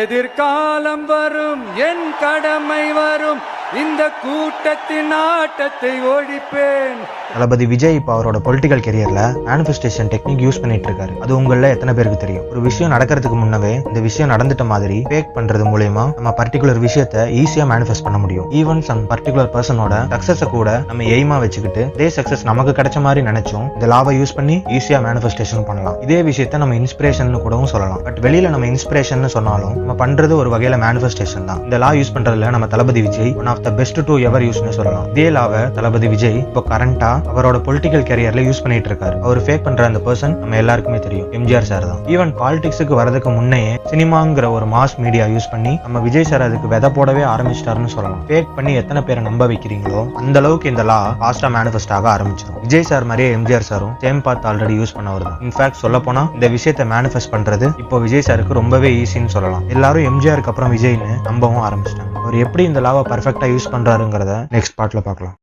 எதிர்காலம் வரும், என் கடமை வரும், இந்த கூட்டத்தின் ஆட்டத்தை ஒழிப்பேன். தளபதி விஜய் இப்போ அவரோட பொலிட்டிக்கல் கெரியர்ல மேனிஃபெஸ்டேஷன் டெக்னிக் யூஸ் பண்ணிட்டு இருக்காரு. அது உங்கள எத்தனை பேருக்கு தெரியும்? ஒரு விஷயம் நடக்கிறதுக்கு முன்னவே இந்த விஷயம் நடந்துட்ட மாதிரி ஃபேக் பண்றது மூலமா நம்ம பர்டிகுலர் விஷயத்தை ஈஸியா மேனிஃபெஸ்ட் பண்ண முடியும். ஈவன் சம் பர்டிகுலர் பர்சனோட சக்சஸ கூட நம்ம எய்மா வச்சுக்கிட்டு இதே சக்சஸ் நமக்கு கிடைச்ச மாதிரி நினைச்சோம் இந்த லாவை யூஸ் பண்ணி ஈஸியா மேனிஃபெஸ்டேஷன் பண்ணலாம். இதே விஷயத்த நம்ம இன்ஸ்பிரேஷன் கூடவும் சொல்லலாம். பட் வெளியில நம்ம இன்ஸ்பிரேஷன் சொன்னாலும் நம்ம பண்றது ஒரு வகையில மேனிஃபெஸ்டேஷன் தான். இந்த லா யூஸ் பண்றதுல நம்ம தளபதி Vijay one of the best to ever யூஸ்னு சொல்லலாம். இதே லாவை தளபதி விஜய் இப்போ கரண்டா அவரோட பொலிட்டிக்கல் கேரியர்ல யூஸ் பண்ணிட்டு இருக்காரு. அவர் ஃபேக் பண்ற அந்த பர்சன் நம்ம எல்லாருக்குமே தெரியும், எம்ஜிஆர் சார் தான். ஈவன் பாலிடிக்ஸுக்கு வரதுக்கு முன்னே சினிமாங்கிற ஒரு மாஸ் மீடியா யூஸ் பண்ணி நம்ம விஜய் சார் அதுக்கு விதை போடவே ஆரம்பிச்சிட்டாருன்னு சொல்லலாம். ஃபேக் பண்ணி எத்தனை பேரை நம்ப வைக்கிறீங்களோ அந்த அளவுக்கு இந்த லா ஃபாஸ்டா மேனிஃபெஸ்ட் ஆக ஆரம்பிச்சிடும். விஜய் சார் மாதிரியே எம்ஜிஆர் சாரும் சேம் பார்த்து ஆல்ரெடி யூஸ் பண்ணவர் தான். இன்ஃபேக்ட் சொல்ல போனா இந்த விஷயத்தை மேனிஃபெஸ்ட் பண்றது இப்போ விஜய் சாருக்கு ரொம்பவே ஈஸின்னு சொல்லலாம். எல்லாரும் எம்ஜிஆருக்கு அப்புறம் விஜய்னு நம்பவும் ஆரம்பிச்சிட்டாங்க. அவர் எப்படி இந்த லாவை பர்ஃபெக்டா யூஸ் பண்றாருங்கிறத நெக்ஸ்ட் பார்ட்ல பார்க்கலாம்.